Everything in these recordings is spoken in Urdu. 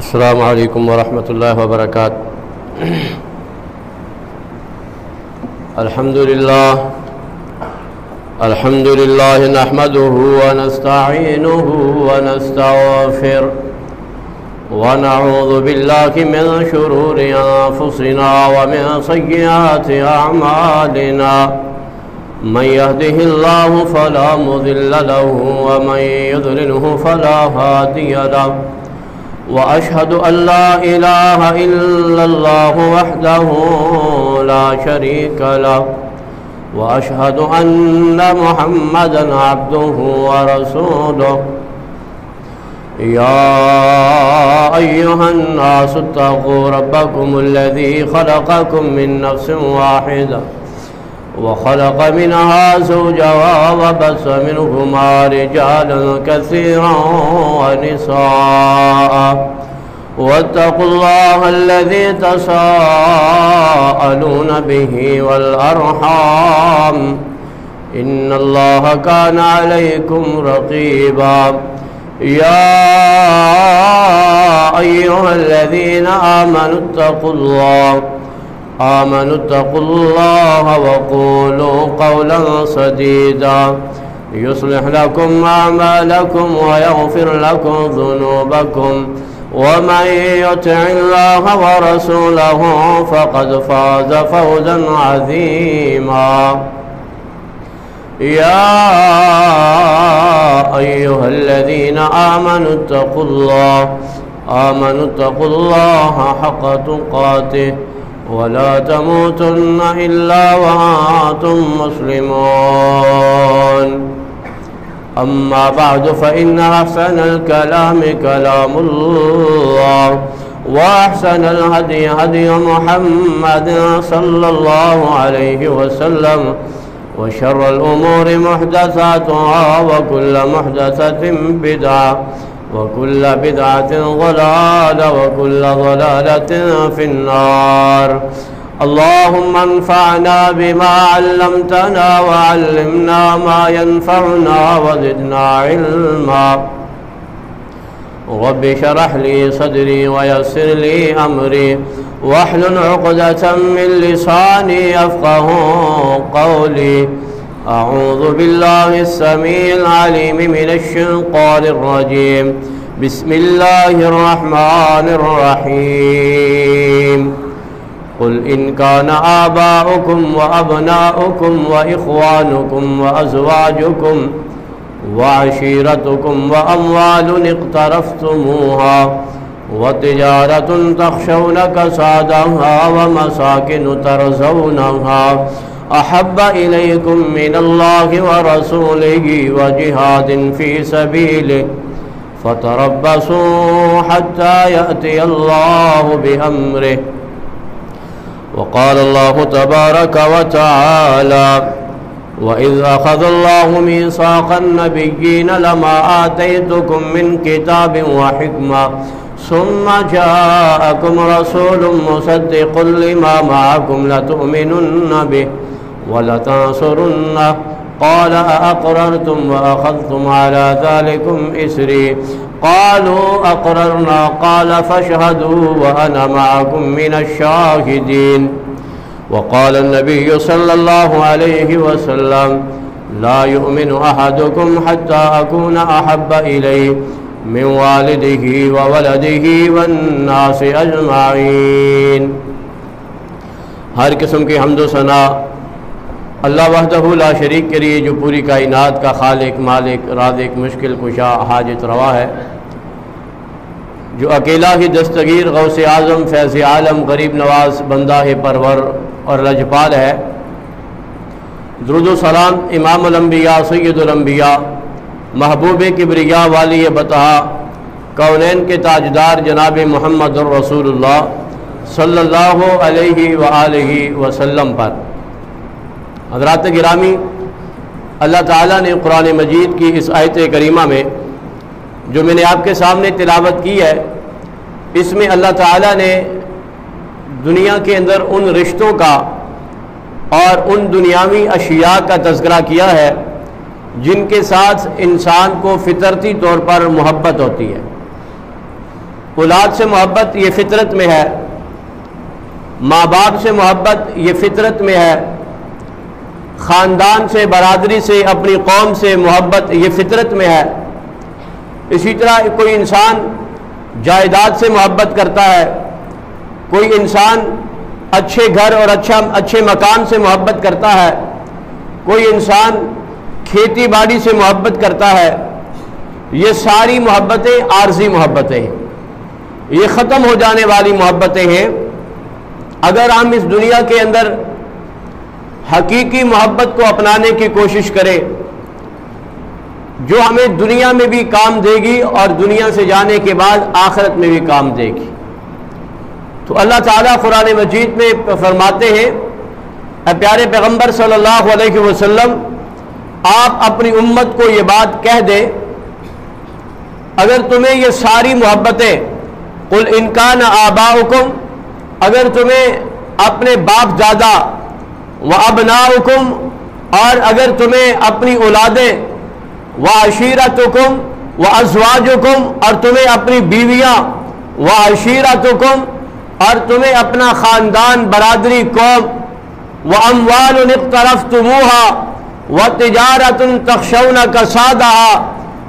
السلام علیکم ورحمۃ اللہ وبرکاتہ۔ الحمد للہ نحمده ونستعینه ونستغفر ونعوذ باللہ من شرور انفسنا ومن سیئات اعمالنا من يهده الله فلا مضل له ومن يضلله فلا هادي له وأشهد أن لا إله إلا الله وحده لا شريك له وأشهد أن محمدًا عبده ورسوله يا أيها الناس اتقوا ربكم الذي خلقكم من نفس واحدة وخلق منها زوجها وبث منهما رجالا كثيرا ونساء واتقوا الله الذي تساءلون به والأرحام إن الله كان عليكم رقيبا يا أيها الذين آمنوا اتقوا الله وقولوا قولا سديدا يصلح لكم أعمالكم ويغفر لكم ذنوبكم ومن يطع الله ورسوله فقد فاز فوزا عظيما يا أيها الذين آمنوا اتقوا الله حق تقاته ولا تموتن إلا وأنتم مسلمون أما بعد فإن أحسن الكلام كلام الله وأحسن الهدي هدي محمد صلى الله عليه وسلم وشر الأمور محدثاتها وكل محدثة بدعة وكل بدعة ضلالة وكل ضلالة في النار اللهم انفعنا بما علمتنا وعلمنا ما ينفعنا وزدنا علما رب اشرح لي صدري ويسر لي أمري واحلل عقدة من لساني يفقهوا قولي أعوذ بالله السميع العليم من الشيطان الرجيم بسم الله الرحمن الرحيم قل إن كان آباؤكم وأبناؤكم وإخوانكم وأزواجكم وعشيرتكم وأموال اقترفتموها وتجارة تخشون كسادها ومساكن ترضونها أحب إليكم من الله ورسوله وجهاد في سبيله فتربصوا حتى يأتي الله بأمره وقال الله تبارك وتعالى وإذ أخذ الله ميثاق النبيين لما آتيتكم من كتاب وحكمة ثم جاءكم رسول مصدق لما معكم لتؤمنن به ولتنصرنه قال أأقررتم وأخذتم على ذلكم إسري قالوا أقررنا قال فاشهدوا وأنا معكم من الشاهدين وقال النبي صلى الله عليه وسلم لا يؤمن أحدكم حتى أكون أحب إليه من والده وولده والناس اجمعین۔ ہر قسم کی حمد و ثنا اللہ وحدہ لا شریک کے لیے جو پوری کائنات کا خالق، مالک، رازق، مشکل کشا، حاجت روا ہے، جو اکیلا ہی دستگیر، غوث اعظم، فیض عالم، غریب نواز، بندہ پرور اور لجپال ہے۔ درود و سلام امام الانبیاء، سید الانبیاء، محبوب کبریا، والی بطحا، کونین کے تاجدار جناب محمد الرسول اللہ صلی اللہ علیہ وآلہ وسلم پر۔ حضرات گرامی، اللہ تعالیٰ نے قرآن مجید کی اس آیت کریمہ میں جو میں نے آپ کے سامنے تلاوت کی ہے، اس میں اللہ تعالیٰ نے دنیا کے اندر ان رشتوں کا اور ان دنیاوی اشیاء کا تذکرہ کیا ہے جن کے ساتھ انسان کو فطرتی طور پر محبت ہوتی ہے۔ اولاد سے محبت یہ فطرت میں ہے، ماں باپ سے محبت یہ فطرت میں ہے، خاندان سے، برادری سے، اپنی قوم سے محبت یہ فطرت میں ہے۔ اسی طرح کوئی انسان جائیداد سے محبت کرتا ہے، کوئی انسان اچھے گھر اور اچھے مکان سے محبت کرتا ہے، کوئی انسان کھیتی باڑی سے محبت کرتا ہے۔ یہ ساری محبتیں عارضی محبتیں ہیں، یہ ختم ہو جانے والی محبتیں ہیں۔ اگر ہم اس دنیا کے اندر حقیقی محبت کو اپنانے کی کوشش کریں جو ہمیں دنیا میں بھی کام دے گی اور دنیا سے جانے کے بعد آخرت میں بھی کام دے گی، تو اللہ تعالیٰ قرآن مجید میں فرماتے ہیں، اے پیارے پیغمبر صلی اللہ علیہ وسلم آپ اپنی امت کو یہ بات کہہ دیں، اگر تمہیں یہ ساری محبتیں، قل ان کان آباؤکم، اگر تمہیں اپنے باپ دادا، وابناؤکم، اور اگر تمہیں اپنی اولادیں، وعشیرتکم وازواجکم، اور تمہیں اپنی بیویاں، وعشیرتکم، اور تمہیں اپنا خاندان، برادری، قوم، واموال اقترفتموها وتجارۃ تخشون کسادها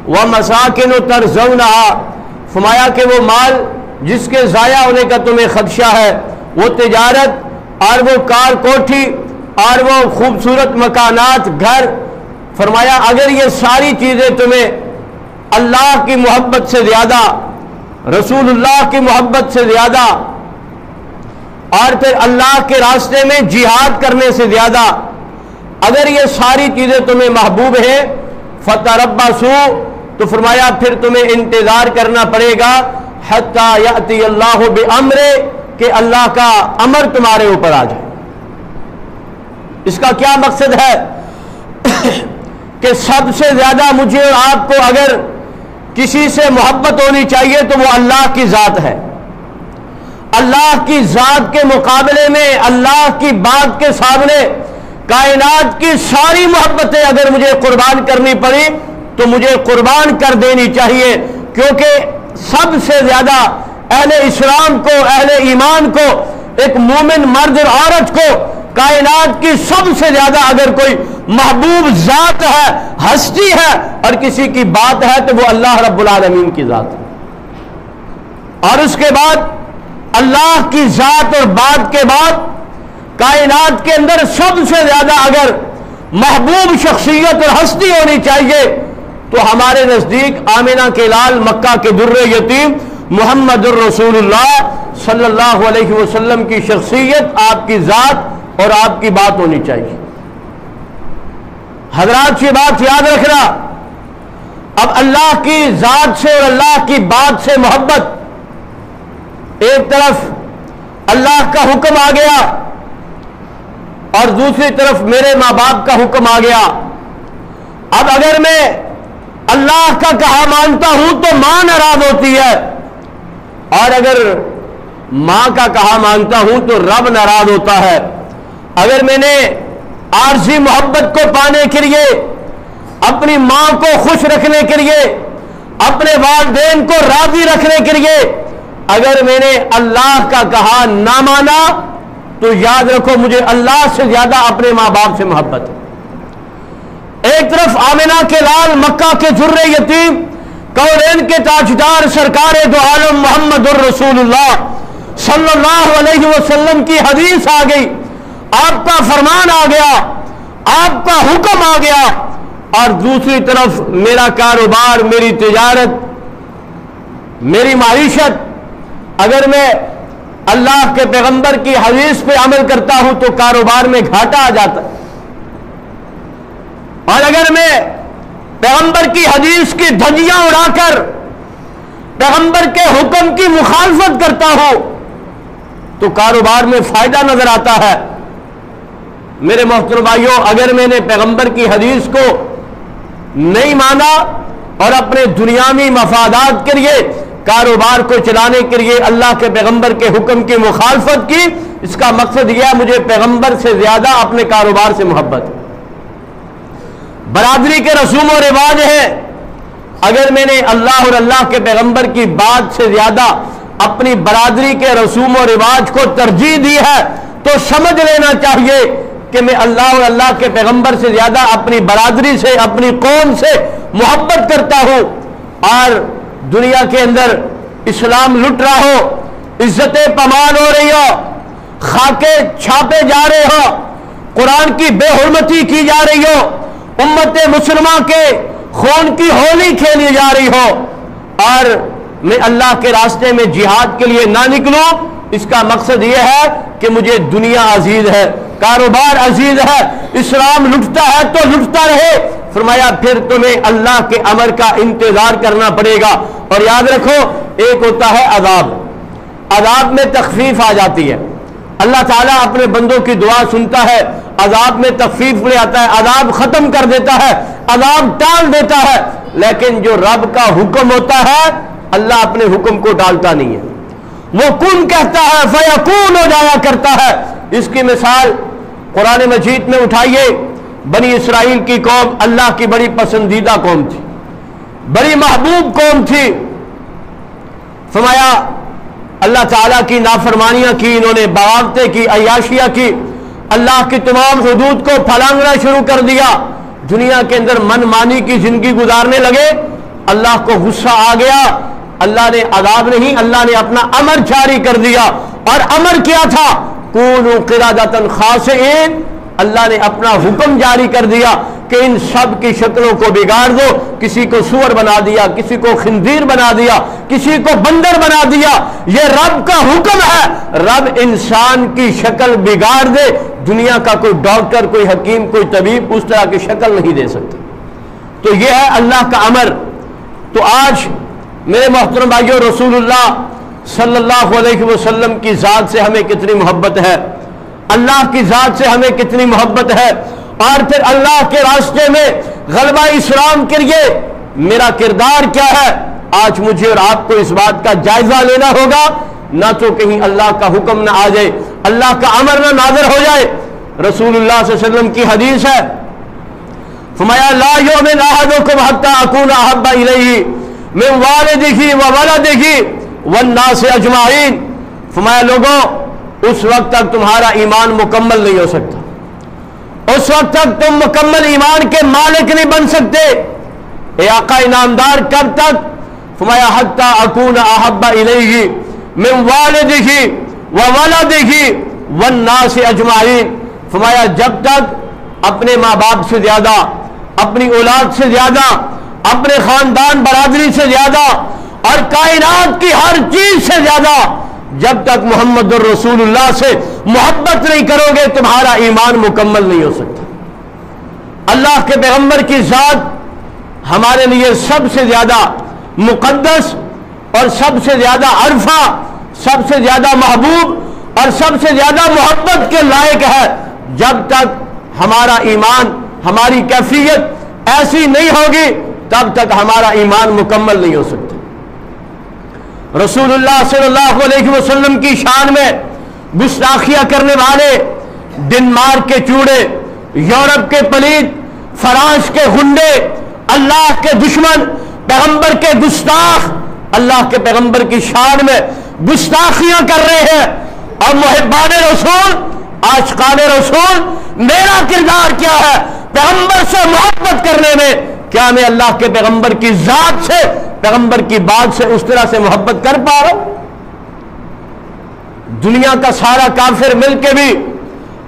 ومساکن ترضونها، فرمایا کہ وہ مال جس کے ضائع ہونے کا تمہیں خدشہ ہے، وہ تجارت اور وہ کار کوٹھی اور وہ خوبصورت مکانات، گھر، فرمایا اگر یہ ساری چیزیں تمہیں اللہ کی محبت سے زیادہ، رسول اللہ کی محبت سے زیادہ، اور پھر اللہ کے راستے میں جہاد کرنے سے زیادہ اگر یہ ساری چیزیں تمہیں محبوب ہیں، فتربصوا، تو فرمایا پھر تمہیں انتظار کرنا پڑے گا، حتی یأتی اللہ بامرہ، کہ اللہ کا امر تمہارے اوپر آ جائے۔ اس کا کیا مقصد ہے کہ سب سے زیادہ مجھے اور آپ کو اگر کسی سے محبت ہونی چاہیے تو وہ اللہ کی ذات ہے۔ اللہ کی ذات کے مقابلے میں، اللہ کی بات کے سامنے کائنات کی ساری محبتیں اگر مجھے قربان کرنی پڑی تو مجھے قربان کر دینی چاہیے، کیونکہ سب سے زیادہ اہل اسلام کو، اہل ایمان کو، ایک مومن مرد اور عورت کو کائنات کی سب سے زیادہ اگر کوئی محبوب ذات ہے، ہستی ہے اور کسی کی بات ہے تو وہ اللہ رب العالمین کی ذات ہے۔ اور اس کے بعد اللہ کی ذات اور بات کے بعد کائنات کے اندر سب سے زیادہ اگر محبوب شخصیت اور ہستی ہونی چاہیے تو ہمارے نزدیک آمنہ کے لال، مکہ کے در یتیم، محمد الرسول اللہ صلی اللہ علیہ وسلم کی شخصیت، آپ کی ذات اور آپ کی بات ہونی چاہیے۔ حضرات یہ بات یاد رکھنا، اب اللہ کی ذات سے اور اللہ کی بات سے محبت، ایک طرف اللہ کا حکم آ گیا اور دوسری طرف میرے ماں باپ کا حکم آ گیا۔ اب اگر میں اللہ کا کہا مانتا ہوں تو ماں ناراض ہوتی ہے، اور اگر ماں کا کہا مانتا ہوں تو رب ناراض ہوتا ہے۔ اگر میں نے عارضی محبت کو پانے کے لیے، اپنی ماں کو خوش رکھنے کے لیے، اپنے والدین کو راضی رکھنے کے لیے اگر میں نے اللہ کا کہا نہ مانا تو یاد رکھو مجھے اللہ سے زیادہ اپنے ماں باپ سے محبت ہے۔ ایک طرف آمنہ کے لال، مکہ کے در یتیم، کونین کے تاجدار، سرکار دو عالم محمد الرسول اللہ صلی اللہ علیہ وسلم کی حدیث آ گئی، آپ کا فرمان آ گیا، آپ کا حکم آ گیا، اور دوسری طرف میرا کاروبار، میری تجارت، میری معیشت، اگر میں اللہ کے پیغمبر کی حدیث پہ عمل کرتا ہوں تو کاروبار میں گھاٹا آ جاتا ہے، اور اگر میں پیغمبر کی حدیث کی دھجیاں اڑا کر پیغمبر کے حکم کی مخالفت کرتا ہوں تو کاروبار میں فائدہ نظر آتا ہے۔ میرے محترم بھائیوں، اگر میں نے پیغمبر کی حدیث کو نہیں مانا اور اپنے دنیاوی مفادات کے لیے، کاروبار کو چلانے کے لیے اللہ کے پیغمبر کے حکم کی مخالفت کی، اس کا مقصد یہ مجھے پیغمبر سے زیادہ اپنے کاروبار سے محبت ہے۔ برادری کے رسوم و رواج ہیں، اگر میں نے اللہ اور اللہ کے پیغمبر کی بات سے زیادہ اپنی برادری کے رسوم و رواج کو ترجیح دی ہے تو سمجھ لینا چاہیے کہ میں اللہ اور اللہ کے پیغمبر سے زیادہ اپنی برادری سے، اپنی قوم سے محبت کرتا ہوں، اور دنیا کے اندر اسلام لٹ رہا ہو، عزتیں پامان ہو رہی ہو، خاکے چھاپے جا رہے ہو، قرآن کی بے حرمتی کی جا رہی ہو، امت مسلمہ کے خون کی ہولی کھیلی جا رہی ہو، اور میں اللہ کے راستے میں جہاد کے لیے نہ نکلوں، اس کا مقصد یہ ہے کہ مجھے دنیا عزیز ہے، کاروبار عزیز ہے، اسلام لٹتا ہے تو لٹتا رہے۔ فرمایا پھر تمہیں اللہ کے امر کا انتظار کرنا پڑے گا، اور یاد رکھو ایک ہوتا ہے عذاب، عذاب میں تخفیف آ جاتی ہے، اللہ تعالیٰ اپنے بندوں کی دعا سنتا ہے، عذاب میں تخفیف لے آتا ہے، عذاب ختم کر دیتا ہے، عذاب ٹال دیتا ہے، لیکن جو رب کا حکم ہوتا ہے اللہ اپنے حکم کو ٹالتا نہیں ہے، وہ کن کہتا ہے فیکون ہو جایا کرتا ہے۔ اس کی مثال قرآن مجید میں اٹھائیے، بنی اسرائیل کی قوم اللہ کی بڑی پسندیدہ قوم تھی، بڑی محبوب قوم تھی، فرمایا اللہ تعالیٰ کی نافرمانیاں کی، انہوں نے بغاوتیں کی، عیاشیاں کی، اللہ کی تمام حدود کو پھلانگنا شروع کر دیا، دنیا کے اندر من مانی کی زندگی گزارنے لگے، اللہ کو غصہ آ گیا، اللہ نے عذاب نہیں، اللہ نے اپنا امر جاری کر دیا، اور امر کیا تھا کونوا قردۃ خاسئین، اللہ نے اپنا حکم جاری کر دیا کہ ان سب کی شکلوں کو بگاڑ دو، کسی کو سور بنا دیا، کسی کو خنزیر بنا دیا، کسی کو بندر بنا دیا، یہ رب کا حکم ہے، رب انسان کی شکل بگاڑ دے، دنیا کا کوئی ڈاکٹر، کوئی حکیم، کوئی طبیب اس طرح کی شکل نہیں دے سکتا، تو یہ ہے اللہ کا امر۔ تو آج میرے محترم بھائیو، رسول اللہ صلی اللہ علیہ وسلم کی ذات سے ہمیں کتنی محبت ہے، اللہ کی ذات سے ہمیں کتنی محبت ہے، اور پھر اللہ کے راستے میں غلبہ اسلام کے لیے میرا کردار کیا ہے، آج مجھے اور آپ کو اس بات کا جائزہ لینا ہوگا، نہ تو کہیں اللہ کا حکم نہ آ جائے، اللہ کا امر نہ نازل ہو جائے۔ رسول اللہ صلی اللہ علیہ وسلم کی حدیث ہے، فرمایا لا یؤمن احدکم حتی اکون احب الیہ من والدہ وولدہ والناس اجمعین، فرمایا لوگوں اس وقت تک تمہارا ایمان مکمل نہیں ہو سکتا، اس وقت تک تم مکمل ایمان کے مالک نہیں بن سکتے۔ اے آقا انعامدار کب تک؟ فرمایا حتی اکون احب الیہ من والدہ وولدہ والناس اجمعین، فرمایا جب تک اپنے ماں باپ سے زیادہ، اپنی اولاد سے زیادہ، اپنے خاندان برادری سے زیادہ، اور کائنات کی ہر چیز سے زیادہ جب تک محمد الرسول اللہ سے محبت نہیں کرو گے تمہارا ایمان مکمل نہیں ہو سکتا۔ اللہ کے پیغمبر کی ذات ہمارے لیے سب سے زیادہ مقدس اور سب سے زیادہ عرفہ، سب سے زیادہ محبوب اور سب سے زیادہ محبت کے لائق ہے۔ جب تک ہمارا ایمان، ہماری کیفیت ایسی نہیں ہوگی تب تک ہمارا ایمان مکمل نہیں ہو سکتا۔ رسول اللہ صلی اللہ علیہ وسلم کی شان میں گستاخیاں کرنے والے، ڈنمارک کے چوڑے، یورپ کے پلید، فرانس کے غنڈے، اللہ کے دشمن، پیغمبر کے گستاخ، اللہ کے پیغمبر کی شان میں گستاخیاں کر رہے ہیں، اور محبان رسول، عاشقان رسول، میرا کردار کیا ہے پیغمبر سے محبت کرنے میں؟ کیا میں اللہ کے پیغمبر کی ذات سے، پیغمبر کی بات سے اس طرح سے محبت کر پا رہا ہوں؟ دنیا کا سارا کافر مل کے بھی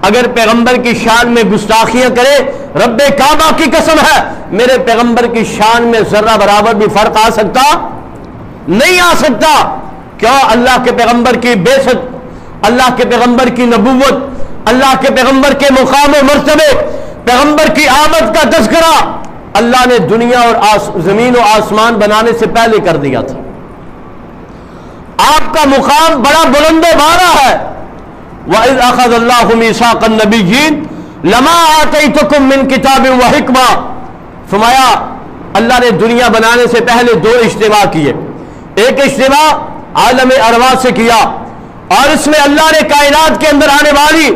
اگر پیغمبر کی شان میں گستاخیاں کرے، رب کعبہ کی قسم ہے میرے پیغمبر کی شان میں ذرہ برابر بھی فرق آ سکتا نہیں آ سکتا۔ کیوں؟ اللہ کے پیغمبر کی بعثت، اللہ کے پیغمبر کی نبوت، اللہ کے پیغمبر کے مقام و مرتبے، پیغمبر کی آمد کا تذکرہ اللہ نے دنیا اور زمین و آسمان بنانے سے پہلے کر دیا تھا۔ آپ کا مقام بڑا بلند و بالا ہے۔ وَإِذْ أَخَذَ اللَّهُ مِيثَاقَ النَّبِيِّينَ لَمَا آتَيْتُكُم مِّن كِتَابٍ وَحِكْمَةٍ، فرمایا اللہ نے دنیا بنانے سے پہلے دو اجتماع کیے، ایک اجتماع عالم ارواح سے کیا، اور اس میں اللہ نے کائنات کے اندر آنے والی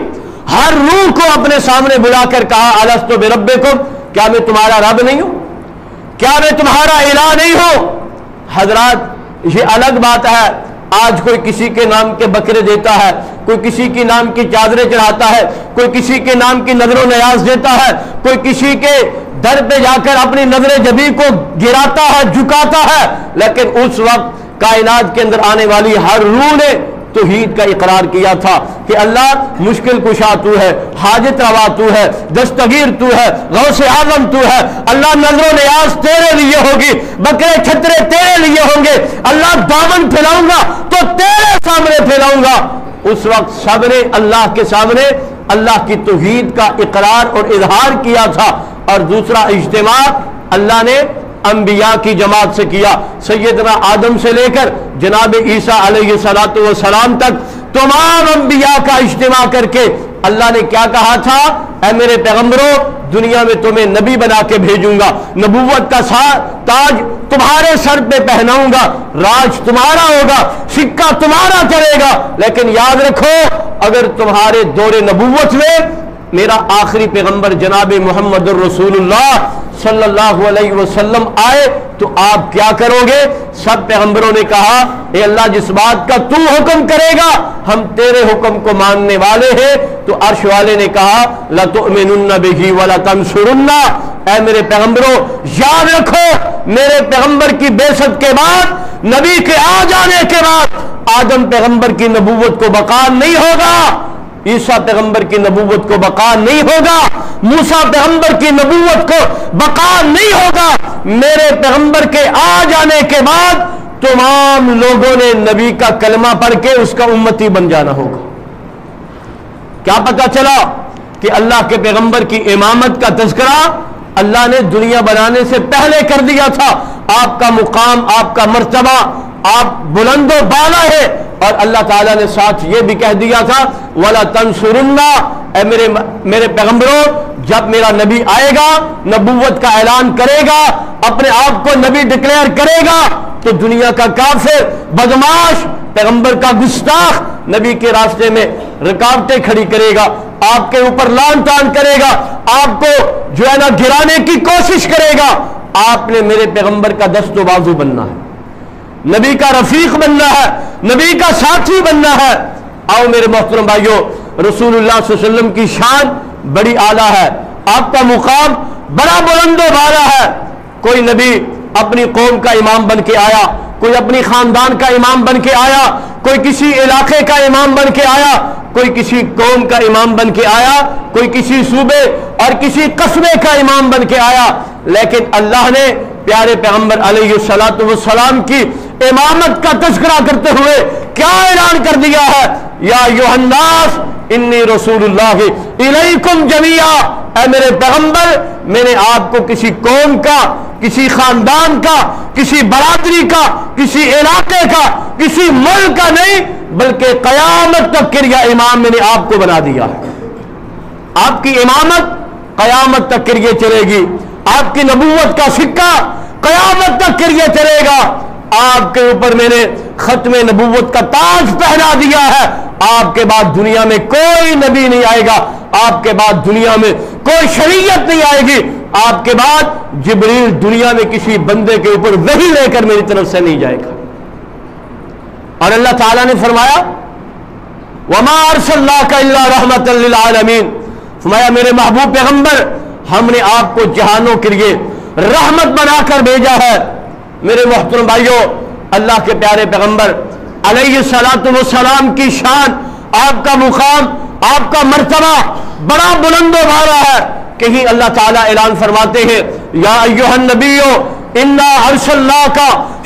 ہر روح کو اپنے سامنے بلا کر کہا الستُ بربکم، کیا میں تمہارا رب نہیں ہوں؟ کیا میں تمہارا الہ نہیں ہوں؟ حضرات یہ الگ بات ہے، آج کوئی کسی کے نام کے بکرے دیتا ہے، کوئی کسی کے نام کی چادریں چڑھاتا ہے، کوئی کسی کے نام کی نظر و نیاز دیتا ہے، کوئی کسی کے در پہ جا کر اپنی نظر جبی کو گراتا ہے، جھکاتا ہے، لیکن اس وقت کائنات کے اندر آنے والی ہر روح نے توحید کا اقرار کیا تھا کہ اللہ مشکل کشا تو ہے، حاجت روا تو ہے، دستگیر تو ہے، غوث اعظم تو ہے، اللہ نظر و نیاز تیرے لیے ہوگی، بکرے چھترے تیرے لیے ہوں گے، اللہ دامن پھیلاؤں گا تو تیرے سامنے پھیلاؤں گا۔ اس وقت سب نے اللہ کے سامنے اللہ کی توحید کا اقرار اور اظہار کیا تھا۔ اور دوسرا اجتماع اللہ نے انبیاء کی جماعت سے کیا، سیدنا آدم سے لے کر جناب عیسیٰ علیہ السلام تک تمام انبیاء کا اجتماع کر کے اللہ نے کیا کہا تھا؟ اے میرے پیغمبروں، دنیا میں تمہیں نبی بنا کے بھیجوں گا، نبوت کا تاج تمہارے سر پہ پہناؤں گا، راج تمہارا ہوگا، سکہ تمہارا چلے گا، لیکن یاد رکھو اگر تمہارے دور نبوت میں میرا آخری پیغمبر جناب محمد الرسول اللہ صلی اللہ علیہ وسلم آئے تو آپ کیا کرو گے؟ سب پیغمبروں نے کہا اے اللہ جس بات کا تو حکم کرے گا ہم تیرے حکم کو ماننے والے ہیں۔ تو عرش والے نے کہا لَتُؤْمِنُنَّ بِهِ وَلَتَنْصُرُنَّ، اے میرے پیغمبروں یاد رکھو میرے پیغمبر کی بعثت کے بعد، نبی کے آ جانے کے بعد آدم پیغمبر کی نبوت کو بقا نہیں ہوگا، عیسیٰ پیغمبر کی نبوت کو بقا نہیں ہوگا، موسیٰ پیغمبر کی نبوت کو بقا نہیں ہوگا۔ میرے پیغمبر کے آ جانے کے بعد تمام لوگوں نے نبی کا کلمہ پڑھ کے اس کا امتی بن جانا ہوگا۔ کیا پتہ چلا کہ اللہ کے پیغمبر کی امامت کا تذکرہ اللہ نے دنیا بنانے سے پہلے کر دیا تھا۔ آپ کا مقام، آپ کا مرتبہ، آپ بلند و بالا ہے، اور اللہ تعالیٰ نے ساتھ یہ بھی کہہ دیا تھا وَلَا تَنْصُرُنَّا، اے میرے پیغمبروں جب میرا نبی آئے گا، نبوت کا اعلان کرے گا، اپنے آپ کو نبی ڈکلیئر کرے گا، تو دنیا کا کافر، بدماش، پیغمبر کا گستاخ نبی کے راستے میں رکاوٹیں کھڑی کرے گا، آپ کے اوپر لان تان کرے گا، آپ کو جو ہے نا گرانے کی کوشش کرے گا۔ آپ نے میرے پیغمبر کا دست و بازو بننا ہے، نبی کا رفیق بننا ہے، نبی کا ساتھی بننا ہے۔ آؤ میرے محترم بھائیو، رسول اللہ صلی اللہ علیہ وسلم کی شان بڑی اعلیٰ ہے، آپ کا مقام بڑا بلند و بالا ہے۔ کوئی نبی اپنی قوم کا امام بن کے آیا، کوئی اپنی خاندان کا امام بن کے آیا، کوئی کسی علاقے کا امام بن کے آیا، کوئی کسی قوم کا امام بن کے آیا، کوئی کسی صوبے اور کسی قصبے کا امام بن کے آیا، لیکن اللہ نے پیارے پیغمبر علیہ السلام کی امامت کا تذکرہ کرتے ہوئے کیا اعلان کر دیا ہے؟ یا ایھا الناس انی رسول اللہ الیکم جمیعا، اے میرے پیغمبر میں نے آپ کو کسی قوم کا، کسی خاندان کا، کسی برادری کا، کسی علاقے کا، کسی ملک کا نہیں بلکہ قیامت تک کے لیے امام میں نے آپ کو بنا دیا ہے۔ آپ کی امامت قیامت تک کے لیے چلے گی، آپ کی نبوت کا سکہ قیامت تک کے لیے چلے گا۔ آپ کے اوپر میں نے ختم نبوت کا تاج پہنا دیا ہے، آپ کے بعد دنیا میں کوئی نبی نہیں آئے گا، آپ کے بعد دنیا میں کوئی شریعت نہیں آئے گی، آپ کے بعد جبریل دنیا میں کسی بندے کے اوپر وحی لے کر میری طرف سے نہیں جائے گا۔ اور اللہ تعالیٰ نے فرمایا وَمَا أَرْسَلْنَاكَ إِلَّا رَحْمَةً لِّلْعَالَمِينَ، فرمایا میرے محبوب پیغمبر ہم نے آپ کو جہانوں کے لیے رحمت بنا کر بھیجا ہے۔ میرے محترم بھائیوں، اللہ کے پیارے پیغمبر علیہ السلام کی شان، آپ کا مقام، آپ کا مرتبہ بڑا بلند و بالا ہے۔ کہیں اللہ تعالیٰ اعلان فرماتے ہیں یا ایھا النبی انا ارسلناک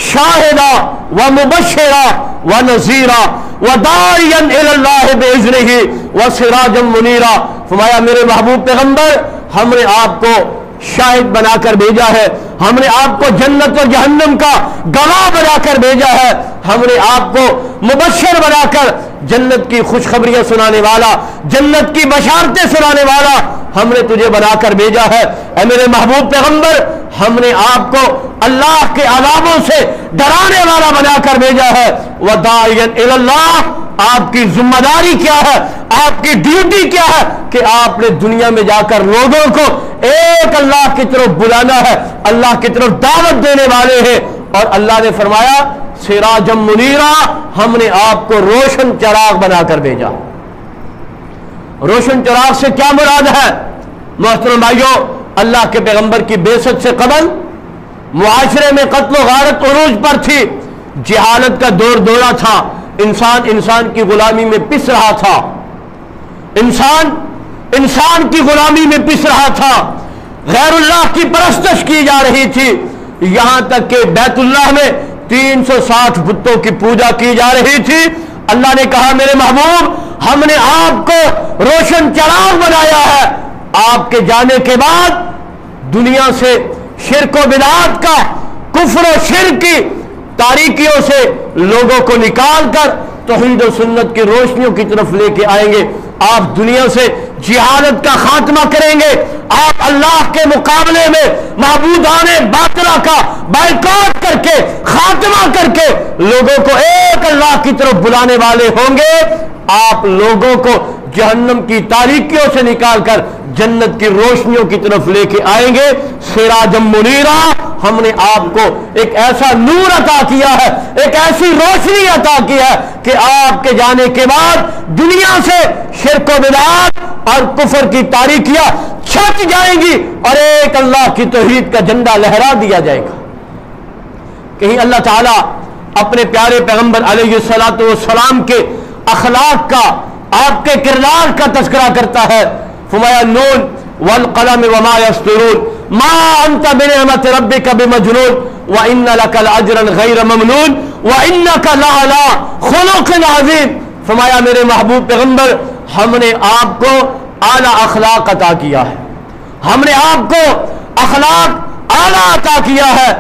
شاہدا ومبشرا ونذیرا وداعیا الی اللہ باذنہ وسراجا منیرا، فرمایا میرے محبوب پیغمبر ہم نے آپ کو شاہد بنا کر بھیجا ہے، ہم نے آپ کو جنت و جہنم کا گواہ بنا کر بھیجا ہے، ہم نے آپ کو مبشر بنا کر جنت کی خوشخبریاں سنانے والا، جنت کی بشارتیں سنانے والا ہم نے تجھے بنا کر بھیجا ہے۔ اے میرے محبوب پیغمبر، ہم نے آپ کو اللہ کے عذابوں سے ڈرانے والا بنا کر بھیجا ہے۔ وَدَاعِيًا إِلَى اللَّهِ، آپ کی ذمہ داری کیا ہے، آپ کی ڈیوٹی کیا ہے کہ آپ نے دنیا میں جا کر لوگوں کو ایک اللہ کی طرف بلانا ہے، اللہ کی طرف دعوت دینے والے ہیں۔ اور اللہ نے فرمایا سراجا منیرا، ہم نے آپ کو روشن چراغ بنا کر بھیجا۔ روشن چراغ سے کیا مراد ہے؟ محترم بھائیو، اللہ کے پیغمبر کی بعثت سے قبل معاشرے میں قتل و غارت عروج پر تھی، جہالت کا دور دورہ تھا، انسان کی غلامی میں پس رہا تھا، انسان کی غلامی میں پس رہا تھا، غیر اللہ کی پرستش کی جا رہی تھی، یہاں تک کہ بیت اللہ میں 360 بتوں کی پوجا کی جا رہی تھی۔ اللہ نے کہا میرے محبوب، ہم نے آپ کو روشن چراغ بنایا ہے، آپ کے جانے کے بعد دنیا سے شرک و بدعات کا، کفر و شرک کی تاریکیوں سے لوگوں کو نکال کر توحید و سنت کی روشنیوں کی طرف لے کے آئیں گے۔ آپ دنیا سے جہالت کا خاتمہ کریں گے، آپ اللہ کے مقابلے میں معبودان باطلہ کا بائیکاٹ کر کے، خاتمہ کر کے لوگوں کو ایک اللہ کی طرف بلانے والے ہوں گے۔ آپ لوگوں کو جہنم کی تاریکیوں سے نکال کر جنت کی روشنیوں کی طرف لے کے آئیں گے۔ سراجم منیرا، ہم نے آپ کو ایک ایسا نور عطا کیا ہے، ایک ایسی روشنی عطا کی ہے کہ آپ کے جانے کے بعد دنیا سے شرک و بدعات اور کفر کی تاریکیاں چھٹ جائیں گی اور ایک اللہ کی توحید کا جھنڈا لہرا دیا جائے گا۔ کہیں اللہ تعالیٰ اپنے پیارے پیغمبر علیہ الصلوۃ والسلام کے اخلاق کا، آپ کے کردار کا تذکرہ کرتا ہے، فرمایا نون والقلم وما يسطرون ما انت بنعمت ربك بمجنون وان لك لاجرا غیر ممنون وانك لعلى خلق عظیم۔ فرمایا میرے محبوب پیغمبر، ہم نے آپ کو اعلیٰ اخلاق عطا کیا ہے، ہم نے آپ کو اخلاق اعلیٰ عطا کیا ہے۔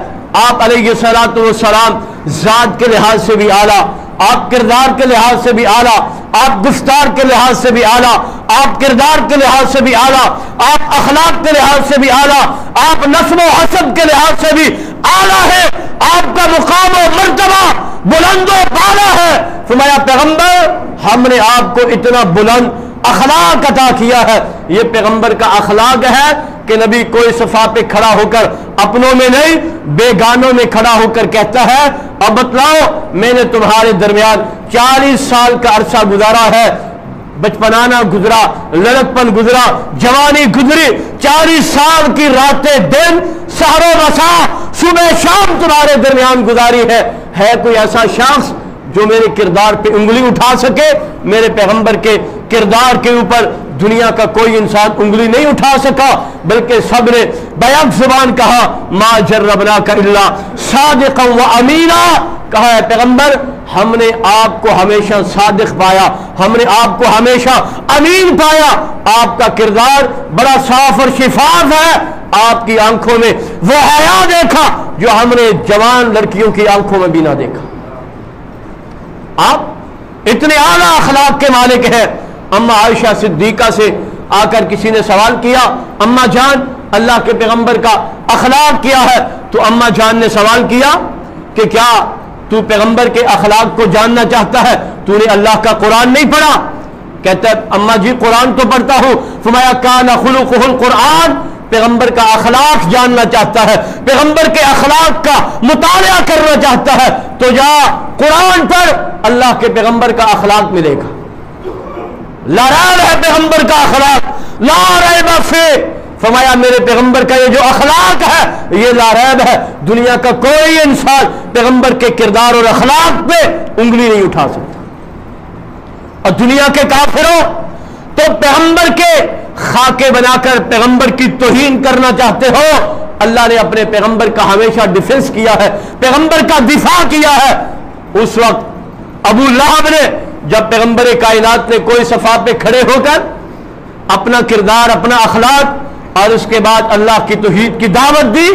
آپ علیہ الصلوۃ والسلام ذات کے لحاظ سے بھی اعلیٰ، آپ کردار کے لحاظ سے بھی اعلیٰ، آپ گفتار کے لحاظ سے بھی اعلیٰ، آپ کردار کے لحاظ سے بھی اعلیٰ، آپ اخلاق کے لحاظ سے بھی اعلیٰ، آپ نسب و حسب کے لحاظ سے بھی اعلیٰ ہے، آپ کا مقام و مرتبہ بلند و بالا ہے۔ فرمایا پیغمبر، ہم نے آپ کو اتنا بلند اخلاق عطا کیا ہے۔ یہ پیغمبر کا اخلاق ہے کہ نبی کوئی صفحہ پہ کھڑا ہو کر اپنوں میں نہیں بیگانوں میں کھڑا ہو کر کہتا ہے اب بتلاؤ، میں نے تمہارے درمیان 40 سال کا عرصہ گزارا ہے، بچپنانا گزرا، لڑکپن گزرا، جوانی گزری، 40 سال کی راتیں دن، سحر و مساء، صبح شام تمہارے درمیان گزاری ہے کوئی ایسا شخص جو میرے کردار پہ انگلی اٹھا سکے؟ میرے پیغمبر کے کردار کے اوپر دنیا کا کوئی انسان انگلی نہیں اٹھا سکا، بلکہ سب نے بیک زبان کہا ما جربناک الا صادقا و امینا۔ کہا ہے پیغمبر، ہم نے آپ کو ہمیشہ صادق پایا، ہم نے آپ کو ہمیشہ امین پایا، آپ کا کردار بڑا صاف اور شفاف ہے، آپ کی آنکھوں میں وہ حیا دیکھا جو ہم نے جوان لڑکیوں کی آنکھوں میں بھی نہ دیکھا۔ آپ اتنے اعلیٰ اخلاق کے مالک ہیں۔ اما عائشہ صدیقہ سے آ کر کسی نے سوال کیا، اما جان اللہ کے پیغمبر کا اخلاق کیا ہے؟ تو اما جان نے سوال کیا کہ کیا تو پیغمبر کے اخلاق کو جاننا چاہتا ہے؟ تو نے اللہ کا قرآن نہیں پڑھا؟ کہتا ہے اما جی قرآن تو پڑھتا ہوں۔ فرمایا کان خلقہ القرآن، پیغمبر کا اخلاق جاننا چاہتا ہے، پیغمبر کے اخلاق کا مطالعہ کرنا چاہتا ہے تو جا قرآن پر اللہ کے پیغمبر کا اخلاق ملے گا۔ لا ریب ہے پیغمبر کا اخلاق، لا ریب فیہ۔ فرمایا میرے پیغمبر کا یہ جو اخلاق ہے یہ لا ریب ہے، دنیا کا کوئی انسان پیغمبر کے کردار اور اخلاق پہ انگلی نہیں اٹھا سکتا۔ اور دنیا کے کافروں تو پیغمبر کے خاکے بنا کر پیغمبر کی توہین کرنا چاہتے ہو، اللہ نے اپنے پیغمبر کا ہمیشہ ڈیفنس کیا ہے، پیغمبر کا دفاع کیا ہے۔ اس وقت ابو لہب نے جب پیغمبر کائنات نے کوئی صفحہ پہ کھڑے ہو کر اپنا کردار، اپنا اخلاق اور اس کے بعد اللہ کی توحید کی دعوت دی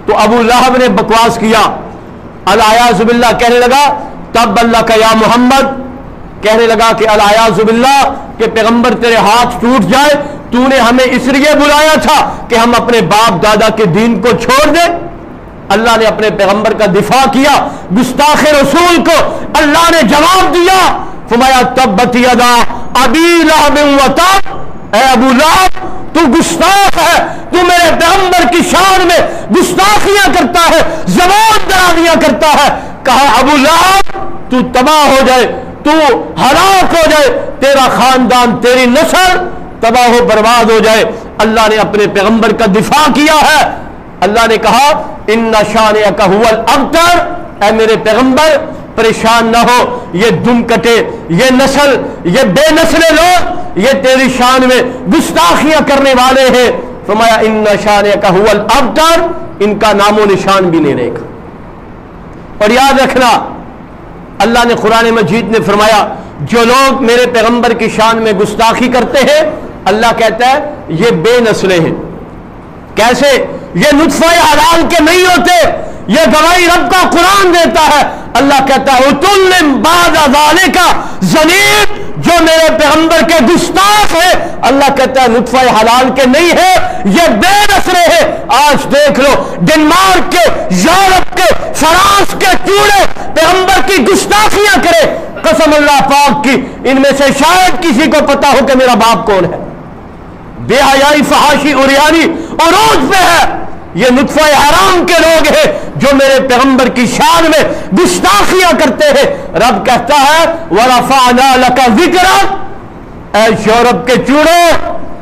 تو ابو لہب نے بکواس کیا، الیاذ باللہ کہنے لگا تب اللہ کا یا محمد کہنے لگا کہ الیاذ باللہ کہ پیغمبر تیرے ہاتھ ٹوٹ جائے، تو نے ہمیں اس لیے بلایا تھا کہ ہم اپنے باپ دادا کے دین کو چھوڑ دیں؟ اللہ نے اپنے پیغمبر کا دفاع کیا، گستاخ رسول کو اللہ نے جواب دیا، فرمایا تبت یدا ابی لہب وتب، اے ابو لہب تو گستاخ ہے، تو میرے پیغمبر کی شان میں گستاخیاں کرتا ہے، زبان درازیاں کرتا ہے۔ کہا ابو لہب تو تباہ ہو جائے، تو ہلاک ہو جائے، تیرا خاندان تیری نسل تباہ و برباد ہو جائے۔ اللہ نے اپنے پیغمبر کا دفاع کیا ہے۔ اللہ نے کہا ان شانئک ھو الابتر، اے میرے پیغمبر پریشان نہ ہو، یہ دم کٹے، یہ نسل، یہ بے نسلے لوگ یہ تیری شان میں گستاخیاں کرنے والے ہیں۔ فرمایا ان شانئک ھو الابتر، ان کا نام و نشان بھی نہیں رہے گا۔ اور یاد رکھنا اللہ نے قرآن مجید نے فرمایا جو لوگ میرے پیغمبر کی شان میں گستاخی کرتے ہیں اللہ کہتا ہے یہ بے نسلے ہیں۔ کیسے؟ یہ نطفہ حلال کے نہیں ہوتے، یہ گواہی رب کا قرآن دیتا ہے۔ اللہ کہتا ہے اتل بعد ذالک زنیم، جو میرے پیغمبر کے گستاخ ہے اللہ کہتا ہے نطفہ حلال کے نہیں ہے، یہ بے نسلے ہیں۔ آج دیکھ لو ڈنمارک کے، یورپ کے، فرانس کے چوڑے پیغمبر کی گستاخیاں کرے، قسم اللہ پاک کی ان میں سے شاید کسی کو پتا ہو کہ میرا باپ کون ہے۔ بے حیائی فحاشی عریانی عروج پہ ہے۔ یہ نطفہ حرام کے لوگ ہیں جو میرے پیغمبر کی شان میں گستاخیاں کرتے ہیں۔ رب کہتا ہے وَرَفَعْنَا لَكَ ذِكْرَكَ، اے یورپ کے چوڑے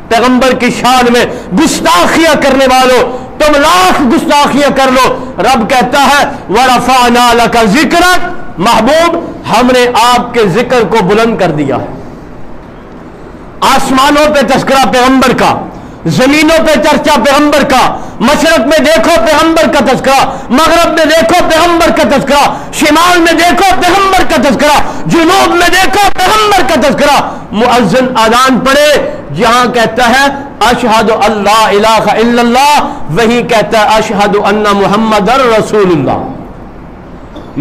پیغمبر کی شان میں گستاخیاں کرنے والوں تم لاکھ گستاخیاں کر لو، رب کہتا ہے وَرَفَعْنَا لَكَ ذِكْرَكَ، محبوب ہم نے آپ کے ذکر کو بلند کر دیا ہے۔ آسمانوں پہ تذکرہ پیغمبر کا، زمینوں پہ چرچا پیغمبر کا، مشرق میں دیکھو پیغمبر کا تذکرہ، مغرب میں دیکھو پیغمبر کا تذکرہ، شمال میں دیکھو پیغمبر کا تذکرہ، جنوب میں دیکھو پیغمبر کا تذکرہ۔ مؤذن اذان پڑھے جہاں کہتا ہے اشہد اللہ الہ الا اللہ، وہیں کہتا ہے اشہد ان محمد رسول اللہ۔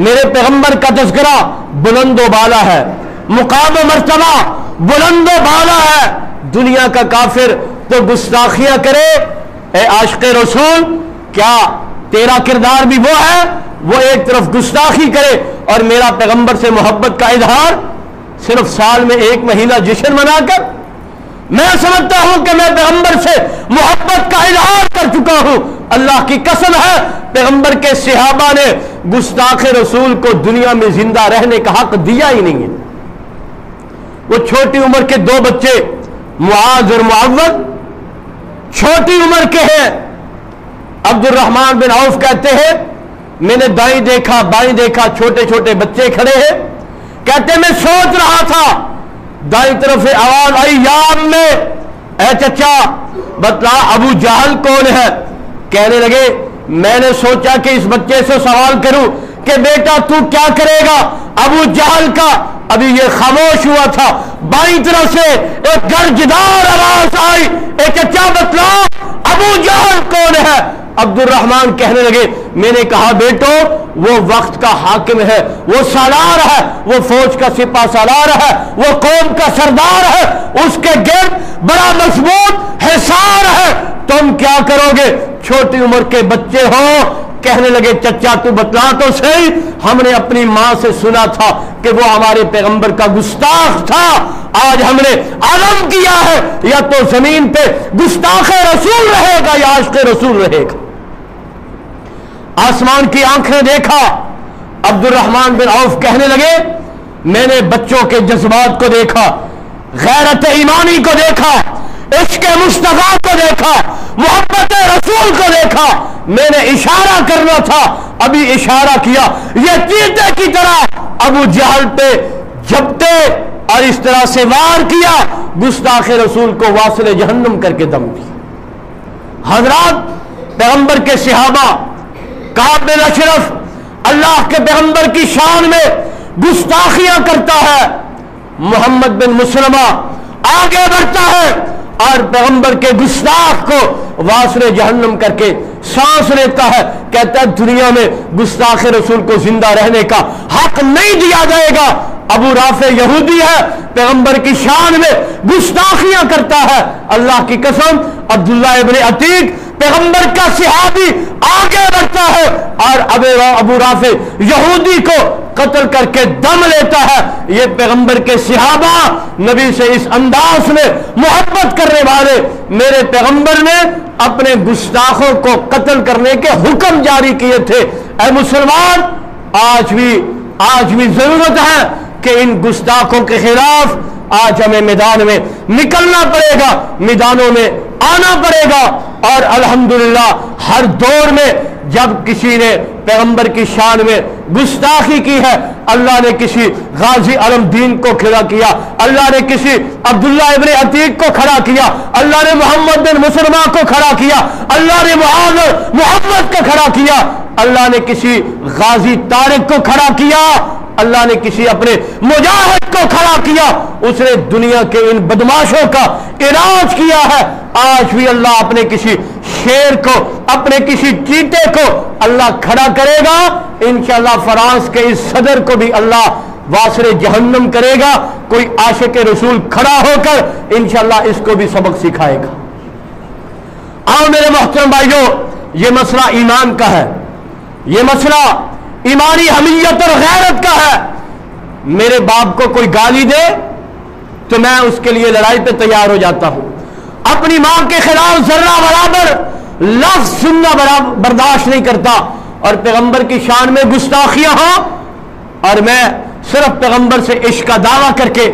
میرے پیغمبر کا تذکرہ بلند و بالا ہے، مقام و مرتبہ بلند و بالا ہے۔ دنیا کا کافر تو گستاخیاں کرے، اے عاشق رسول کیا تیرا کردار بھی وہ ہے؟ وہ ایک طرف گستاخی کرے اور میرا پیغمبر سے محبت کا اظہار صرف سال میں ایک مہینہ جشن منا کر؟ میں سمجھتا ہوں کہ میں پیغمبر سے محبت کا اظہار کر چکا ہوں۔ اللہ کی قسم ہے پیغمبر کے صحابہ نے گستاخ رسول کو دنیا میں زندہ رہنے کا حق دیا ہی نہیں ہے۔ وہ چھوٹی عمر کے دو بچے معاذ اور معوذ چھوٹی عمر کے ہیں۔ عبد الرحمن بن عوف کہتے ہیں میں نے دائیں دیکھا بائیں دیکھا، چھوٹے چھوٹے بچے کھڑے ہیں، کہتے میں سوچ رہا تھا، دائیں طرف سے آواز آئی یا میں، اے چچا بتلا ابو جہل کون ہے؟ کہنے لگے میں نے سوچا کہ اس بچے سے سوال کروں کہ بیٹا تو کیا کرے گا؟ ابو جہل کا ابھی یہ خاموش ہوا تھا، بائیں طرف سے ایک گرجدار آواز آئی اے چچا بتلا ابو جہل کون ہے؟ عبد الرحمن کہنے لگے میں نے کہا بیٹو وہ وقت کا حاکم ہے، وہ سالار ہے، وہ فوج کا سپاہ سالار ہے، وہ قوم کا سردار ہے، اس کے گرد بڑا مضبوط حصار ہے، تم کیا کرو گے؟ چھوٹی عمر کے بچے ہو۔ کہنے لگے چچا تو بتلا تو صحیح، ہم نے اپنی ماں سے سنا تھا کہ وہ ہمارے پیغمبر کا گستاخ تھا، آج ہم نے عزم کیا ہے یا تو زمین پہ گستاخ رسول رہے گا یا عاشق رسول رہے گا۔ آسمان کی آنکھ نے دیکھا، عبد الرحمن بن عوف کہنے لگے میں نے بچوں کے جذبات کو دیکھا، غیرت ایمانی کو دیکھا، عشق مصطفیٰ کو دیکھا، محبت رسول کو دیکھا، میں نے اشارہ کرنا تھا ابھی اشارہ کیا، یہ چیتے کی طرح ابو جہل پہ جھپٹے اور اس طرح سے وار کیا، گستاخ رسول کو واصل جہنم کر کے دم دیا۔ حضرات پیغمبر کے صحابہ کعب بن اشرف اللہ کے پیغمبر کی شان میں گستاخیاں کرتا ہے، محمد بن مسلمہ آگے بڑھتا ہے اور پیغمبر کے گستاخ کو واصل جہنم کر کے سانس لیتا ہے، کہتا ہے دنیا میں گستاخ رسول کو زندہ رہنے کا حق نہیں دیا جائے گا۔ ابو رافع یہودی ہے، پیغمبر کی شان میں گستاخیاں کرتا ہے، اللہ کی قسم عبداللہ ابن عتیق پیغمبر کا صحابی آگے بڑھتا ہے اور ابو رافع یہودی کو قتل کر کے دم لیتا ہے۔ یہ پیغمبر کے صحابہ نبی سے اس انداز میں محبت کرنے والے، میرے پیغمبر نے اپنے گستاخوں کو قتل کرنے کے حکم جاری کیے تھے۔ اے مسلمان، آج بھی ضرورت ہے کہ ان گستاخوں کے خلاف آج ہمیں میدان میں نکلنا پڑے گا، میدانوں میں آنا پڑے گا۔ اور الحمدللہ ہر دور میں جب کسی نے پیغمبر کی شان میں گستاخی کی ہے، اللہ نے کسی غازی علم دین کو کھڑا کیا، اللہ نے کسی عبداللہ ابن عتیق کو کھڑا کیا، اللہ نے محمد بن مسلمہ کو کھڑا کیا، اللہ نے محمد کو کھڑا کیا، اللہ نے کسی غازی طارق کو کھڑا کیا، اللہ نے کسی اپنے مجاہد کو کھڑا کیا، اس نے دنیا کے ان بدماشوں کا علاج کیا ہے۔ آج بھی اللہ اپنے کسی شیر کو، اپنے کسی چیتے کو اللہ کھڑا کرے گا، انشاءاللہ فرانس کے اس صدر کو بھی اللہ واسر جہنم کرے گا، کوئی عاشق رسول کھڑا ہو کر انشاءاللہ اس کو بھی سبق سکھائے گا۔ آؤ میرے محترم بھائیو، یہ مسئلہ ایمان کا ہے، یہ مسئلہ ایمانی حمیت اور غیرت کا ہے۔ میرے باپ کو کوئی گالی دے تو میں اس کے لیے لڑائی پہ تیار ہو جاتا ہوں، اپنی ماں کے خلاف ذرہ برابر لفظ سننا برداشت نہیں کرتا، اور پیغمبر کی شان میں گستاخیاں ہوں اور میں صرف پیغمبر سے عشق کا دعویٰ کر کے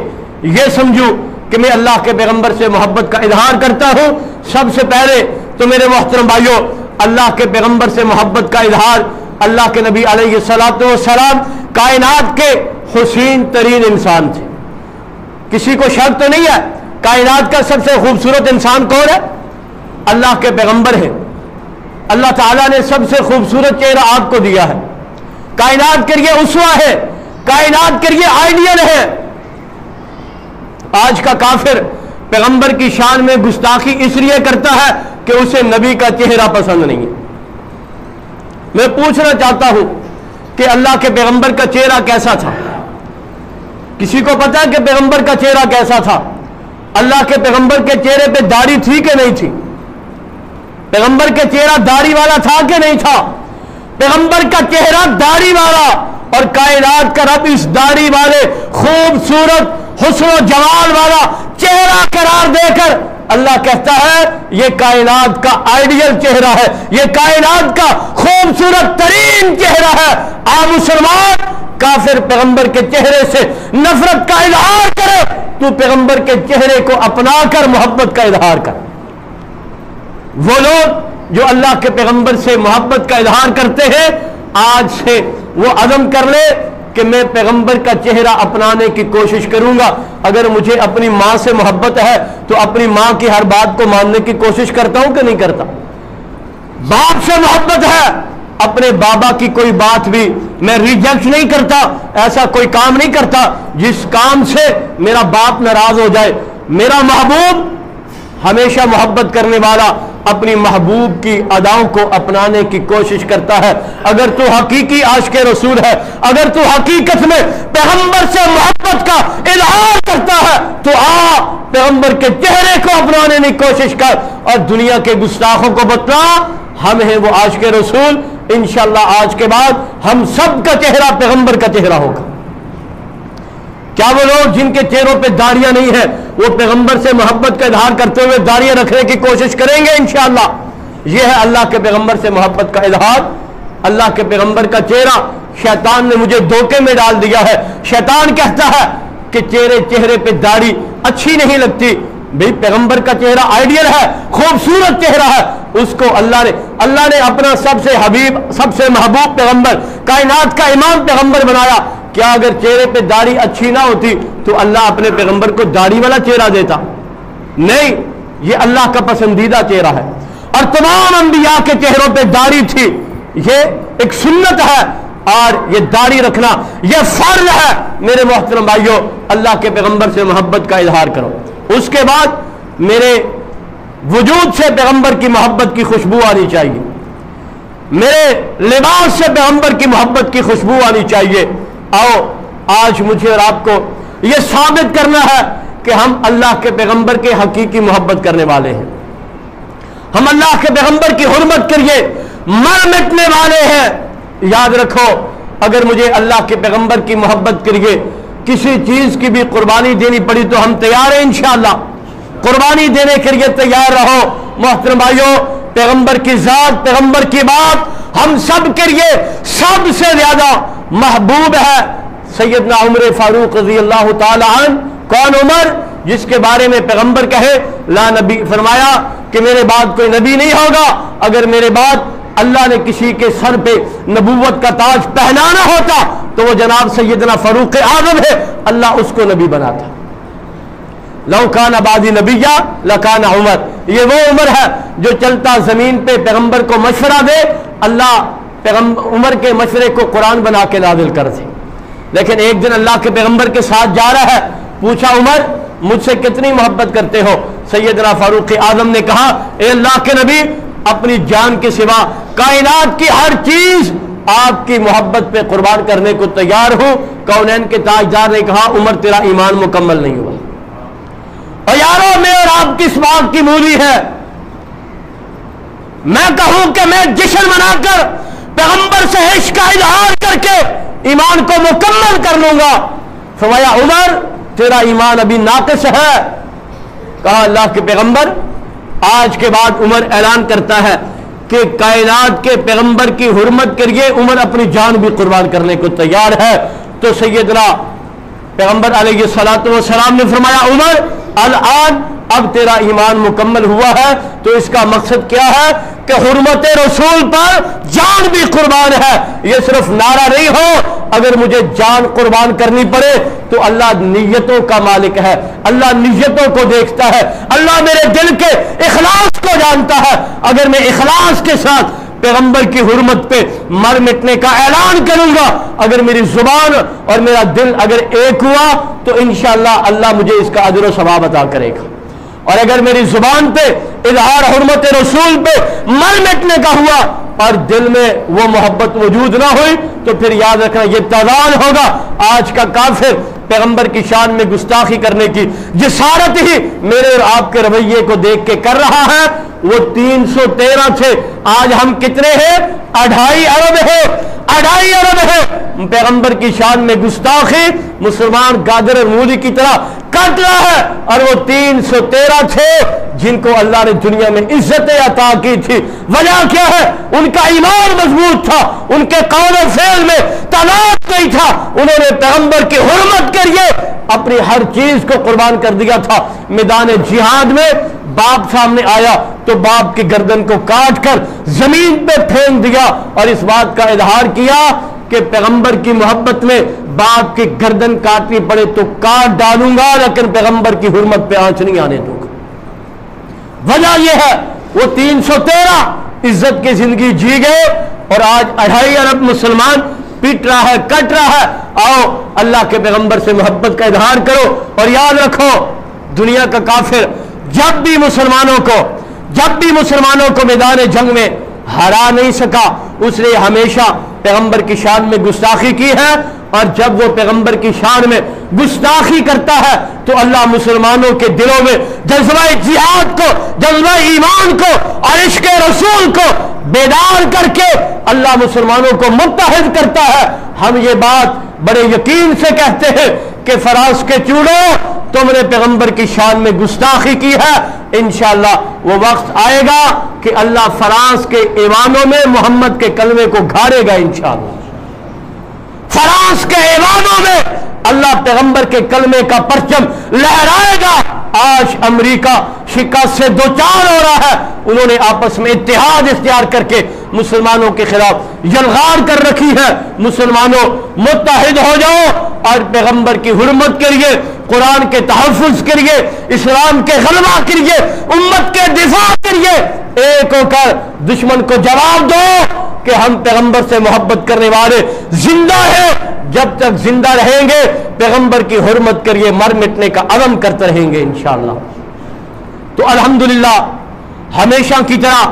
یہ سمجھوں کہ میں اللہ کے پیغمبر سے محبت کا اظہار کرتا ہوں۔ سب سے پہلے تو میرے محترم بھائیوں، اللہ کے پیغمبر سے محبت کا اظہار، اللہ کے نبی علیہ الصلوۃ والسلام کائنات کے حسین ترین انسان تھے، کسی کو شک تو نہیں ہے کائنات کا سب سے خوبصورت انسان کون ہے؟ اللہ کے پیغمبر ہیں۔ اللہ تعالیٰ نے سب سے خوبصورت چہرہ آپ کو دیا ہے، کائنات کے لیے اسوہ ہے، کائنات کے لیے آئیڈیل ہے۔ آج کا کافر پیغمبر کی شان میں گستاخی اس لیے کرتا ہے کہ اسے نبی کا چہرہ پسند نہیں ہے۔ میں پوچھنا چاہتا ہوں کہ اللہ کے پیغمبر کا چہرہ کیسا تھا؟ کسی کو پتا ہے کہ پیغمبر کا چہرہ کیسا تھا؟ اللہ کے پیغمبر کے چہرے پہ داڑھی تھی کہ نہیں تھی؟ پیغمبر کے چہرہ داڑھی والا تھا کہ نہیں تھا؟ پیغمبر کا چہرہ داڑھی والا، اور کائنات کا رب اس داڑھی والے خوبصورت حسن و جمال والا چہرہ قرار دے کر اللہ کہتا ہے یہ کائنات کا آئیڈیل چہرہ ہے، یہ کائنات کا خوبصورت ترین چہرہ ہے۔ آپ مسلمان کافر پیغمبر کے چہرے سے نفرت کا اظہار کرے، تو پیغمبر کے چہرے کو اپنا کر محبت کا اظہار کر۔ وہ لوگ جو اللہ کے پیغمبر سے محبت کا اظہار کرتے ہیں، آج سے وہ عزم کر لے کہ میں پیغمبر کا چہرہ اپنانے کی کوشش کروں گا۔ اگر مجھے اپنی ماں سے محبت ہے تو اپنی ماں کی ہر بات کو ماننے کی کوشش کرتا ہوں کہ نہیں کرتا؟ باپ سے محبت ہے، اپنے بابا کی کوئی بات بھی میں ریجیکٹ نہیں کرتا، ایسا کوئی کام نہیں کرتا جس کام سے میرا باپ ناراض ہو جائے۔ میرا محبوب ہمیشہ محبت کرنے والا اپنی محبوب کی اداؤں کو اپنانے کی کوشش کرتا ہے۔ اگر تو حقیقی عاشق رسول ہے، اگر تو حقیقت میں پیغمبر سے محبت کا اظہار کرتا ہے تو پیغمبر کے چہرے کو اپنانے کی کوشش کر، اور دنیا کے گستاخوں کو بتلا ہم ہیں وہ عاشق رسول۔ انشاءاللہ آج کے بعد ہم سب کا چہرہ پیغمبر کا چہرہ ہوگا۔ کیا وہ لوگ جن کے چہروں پہ داڑیاں نہیں ہیں وہ پیغمبر سے محبت کا اظہار کرتے ہوئے داڑیاں رکھنے کی کوشش کریں گے؟ انشاءاللہ یہ ہے اللہ کے پیغمبر سے محبت کا اظہار۔ اللہ کے پیغمبر کا چہرہ شیطان نے مجھے دھوکے میں ڈال دیا ہے۔ شیطان کہتا ہے کہ چہرے پہ داڑھی اچھی نہیں لگتی۔ بھئی پیغمبر کا چہرہ آئیڈیل ہے، خوبصورت چہرہ ہے، اس کو اللہ نے اپنا سب سے حبیب، سب سے محبوب پیغمبر، کائنات کا امام پیغمبر بنایا۔ کیا اگر چہرے پہ داڑھی اچھی نہ ہوتی تو اللہ اپنے پیغمبر کو داڑھی والا چہرہ دیتا؟ نہیں، یہ اللہ کا پسندیدہ چہرہ ہے، اور تمام انبیاء کے چہروں پہ داڑھی تھی۔ یہ ایک سنت ہے، اور یہ داڑھی رکھنا یہ فرض ہے۔ میرے محترم بھائیوں، اللہ کے پیغمبر سے محبت کا اظہار کرو۔ اس کے بعد میرے وجود سے پیغمبر کی محبت کی خوشبو آنی چاہیے، میرے لباس سے پیغمبر کی محبت کی خوشبو آنی چاہیے۔ آج مجھے اور آپ کو یہ ثابت کرنا ہے کہ ہم اللہ کے پیغمبر کے حقیقی محبت کرنے والے ہیں، ہم اللہ کے پیغمبر کی حرمت کے لیے مر مٹنے والے ہیں۔ یاد رکھو، اگر مجھے اللہ کے پیغمبر کی محبت کے لیے کسی چیز کی بھی قربانی دینی پڑی تو ہم تیار ہیں انشاءاللہ، قربانی دینے کے لیے تیار رہو۔ محترم بھائیو، پیغمبر کی ذات، پیغمبر کی بات ہم سب کے لیے سب سے زیادہ محبوب ہے۔ سیدنا عمر فاروق رضی اللہ تعالی عنہ، کون عمر؟ جس کے بارے میں پیغمبر کہے لا نبی، فرمایا کہ میرے بعد کوئی نبی نہیں ہوگا، اگر میرے بعد اللہ نے کسی کے سر پہ نبوت کا تاج پہنانا ہوتا تو وہ جناب سیدنا فاروق اعظم ہے، اللہ اس کو نبی بناتا۔ لو کان بعدی نبیہ لکان عمر، یہ وہ عمر ہے جو چلتا زمین پہ پیغمبر کو مشورہ دے، اللہ عمر کے مشورے کو قرآن بنا کے نازل کر دے۔ لیکن ایک دن اللہ کے پیغمبر کے ساتھ جا رہا ہے، پوچھا عمر مجھ سے کتنی محبت کرتے ہو؟ سیدنا فاروق اعظم نے کہا اے اللہ کے نبی، اپنی جان کے سوا کائنات کی ہر چیز آپ کی محبت پہ قربان کرنے کو تیار ہوں۔ کونین کے تاجدار نے کہا عمر تیرا ایمان مکمل نہیں ہوا۔ اور یارو، میں اور آپ کس بات کی مولی ہے؟ میں کہوں کہ میں جشن منا کر پیغمبر سے عشق کا اظہار کر کے ایمان کو مکمل کر لوں گا۔ فرمایا عمر تیرا ایمان ابھی ناقص ہے۔ کہا اللہ کے پیغمبر، آج کے بعد عمر اعلان کرتا ہے کہ کائنات کے پیغمبر کی حرمت کے لیے عمر اپنی جان بھی قربان کرنے کو تیار ہے۔ تو سیدنا پیغمبر علیہ الصلوۃ والسلام نے فرمایا عمر الآن اب تیرا ایمان مکمل ہوا ہے، تو اس کا مقصد کیا ہے کہ حرمت رسول پر جان بھی قربان ہے۔ یہ صرف نعرہ نہیں ہو، اگر مجھے جان قربان کرنی پڑے تو اللہ نیتوں کا مالک ہے، اللہ نیتوں کو دیکھتا ہے، اللہ میرے دل کے اخلاص کو جانتا ہے۔ اگر میں اخلاص کے ساتھ پیغمبر کی حرمت پہ مر مٹنے کا اعلان کروں گا، اگر میری زبان اور میرا دل اگر ایک ہوا تو انشاءاللہ اللہ مجھے اس کا اجر و ثواب عطا کرے گا۔ اور اگر میری زبان پہ اظہار حرمت رسول پہ مر مٹنے کا ہوا اور دل میں وہ محبت موجود نہ ہوئی تو پھر یاد رکھنا یہ تاوان ہوگا۔ آج کا کافر پیغمبر کی شان میں گستاخی کرنے کی جسارت ہی میرے اور آپ کے رویے کو دیکھ کے کر رہا ہے۔ وہ 313 تھے، آج ہم کتنے ہیں؟ 2.5 ارب ہے، 2.5 ارب ہے۔ پیغمبر کی شان میں گستاخی مسلمان گادر اور مولی کی طرح کٹ رہا ہے، اور وہ 313 تھے جن کو اللہ نے دنیا میں عزت عطا کی تھی۔ وجہ کیا ہے؟ ان کا ایمان مضبوط تھا، ان کے قول و فعل میں تناقض نہیں تھا، انہوں نے پیغمبر کی حرمت کے لیے اپنی ہر چیز کو قربان کر دیا تھا۔ میدان جہاد میں باپ سامنے آیا تو باپ کی گردن کو کاٹ کر زمین پہ پھینک دیا اور اس بات کا اظہار کیا کہ پیغمبر کی محبت میں باپ کی گردن کاٹنی پڑے تو کاٹ ڈالوں گا، لیکن پیغمبر کی حرمت پہ آنچ نہیں آنے دوں گا۔ وجہ یہ ہے وہ 313 عزت کی زندگی جی گئے، اور آج 2.5 ارب مسلمان پیٹ رہا ہے، کٹ رہا ہے۔ آؤ اللہ کے پیغمبر سے محبت کا اظہار کرو، اور یاد رکھو دنیا کا کافر جب بھی مسلمانوں کو میدان جنگ میں ہرا نہیں سکا، اس نے ہمیشہ پیغمبر کی شان میں گستاخی کی ہے، اور جب وہ پیغمبر کی شان میں گستاخی کرتا ہے تو اللہ مسلمانوں کے دلوں میں جذبہ جہاد کو، جذبہ ایمان کو اور عشق رسول کو بیدار کر کے اللہ مسلمانوں کو متحد کرتا ہے۔ ہم یہ بات بڑے یقین سے کہتے ہیں کہ فراز کے چوڑوں تم نے پیغمبر کی شان میں گستاخی کی ہے، انشاءاللہ وہ وقت آئے گا کہ اللہ فراز کے ایوانوں میں محمد کے کلمے کو گھاڑے گا انشاءاللہ۔ فراز کے ایوانوں میں اللہ پیغمبر کے کلمے کا پرچم لہرائے گا۔ آج امریکہ شکست سے دوچار ہو رہا ہے، انہوں نے آپس میں اتحاد اختیار کر کے مسلمانوں کے خلاف یلغار کر رکھی ہے۔ مسلمانوں متحد ہو جاؤ اور پیغمبر کی حرمت کے لیے، قرآن کے تحفظ کے لیے، اسلام کے غلبہ کے لیے، امت کے دفاع کے لیے ایک ہو کر دشمن کو جواب دو کہ ہم پیغمبر سے محبت کرنے والے زندہ ہیں، جب تک زندہ رہیں گے پیغمبر کی حرمت کے لیے مر مٹنے کا عزم کرتے رہیں گے انشاءاللہ۔ تو الحمدللہ ہمیشہ کی طرح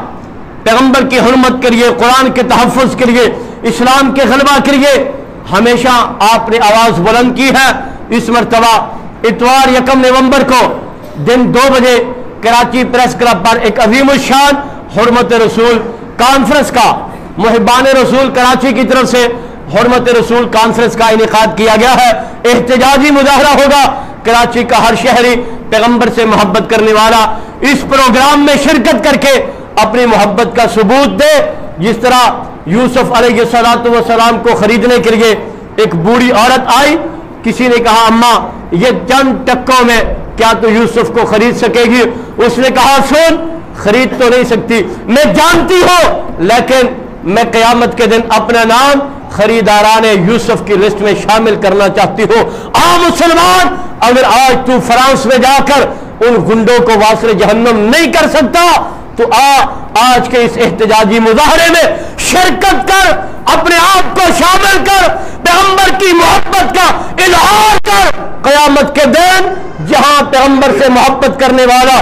پیغمبر کی حرمت کے لیے، قرآن کے تحفظ کے لیے، اسلام کے غلبہ کے لیے ہمیشہ آپ نے آواز بلند کی ہے۔ اس مرتبہ اتوار 1 نومبر کو دن 2 بجے کراچی پریس کلب پر ایک عظیم الشان حرمت رسول کانفرنس کا، محبان رسول کراچی کی طرف سے حرمت رسول کانفرنس کا انعقاد کیا گیا ہے۔ احتجاجی مظاہرہ ہوگا، کراچی کا ہر شہری پیغمبر سے محبت کرنے والا اس پروگرام میں شرکت کر کے اپنی محبت کا ثبوت دے۔ جس طرح یوسف علیہ السلام کو خریدنے کے لیے ایک بوڑھی عورت آئی، کسی نے کہا اماں یہ چند ٹکوں میں کیا تو یوسف کو خرید سکے گی؟ اس نے کہا سن، خرید تو نہیں سکتی، میں جانتی ہوں، لیکن میں قیامت کے دن اپنا نام خریداران یوسف کی لسٹ میں شامل کرنا چاہتی ہوں۔ مسلمان، اگر آج تو فرانس میں جا کر ان گنڈوں کو واصل جہنم نہیں کر سکتا تو آج کے اس احتجاجی مظاہرے میں شرکت کر، اپنے آپ کو شامل کر، پیغمبر کی محبت کا اظہار کر۔ قیامت کے دن جہاں پیغمبر سے محبت کرنے والا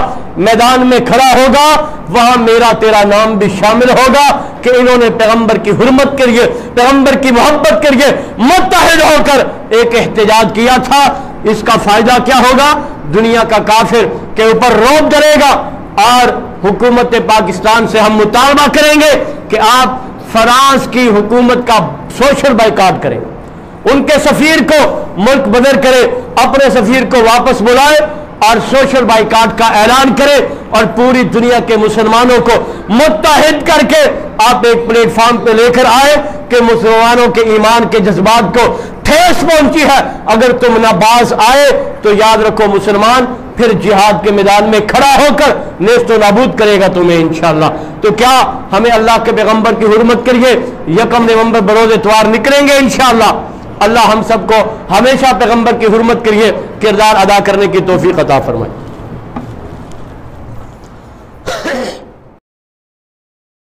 میدان میں کھڑا ہوگا وہاں میرا تیرا نام بھی شامل ہوگا کہ انہوں نے پیغمبر کی حرمت کے لیے، پیغمبر کی محبت کے لیے متحد ہو کر ایک احتجاج کیا تھا۔ اس کا فائدہ کیا ہوگا؟ دنیا کا کافر کے اوپر روب ڈلے گا، اور حکومت پاکستان سے ہم مطالبہ کریں گے کہ آپ فرانس کی حکومت کا سوشل بائیکاٹ کریں، ان کے سفیر کو ملک بدر کرے، اپنے سفیر کو واپس بلائے اور سوشل بائیکاٹ کا اعلان کرے، اور پوری دنیا کے مسلمانوں کو متحد کر کے آپ ایک پلیٹ فارم پہ لے کر آئے کہ مسلمانوں کے ایمان کے جذبات کو ٹھیس پہنچی ہے۔ اگر تم نہ باز آئے تو یاد رکھو مسلمان پھر جہاد کے میدان میں کھڑا ہو کر نیست و نابود کرے گا تمہیں انشاءاللہ۔ تو کیا ہمیں اللہ کے پیغمبر کی حرمت کے لیے 1 نومبر بروز اتوار نکلیں گے انشاءاللہ؟ اللہ ہم سب کو ہمیشہ پیغمبر کی حرمت کے لیے کردار ادا کرنے کی توفیق عطا فرمائے۔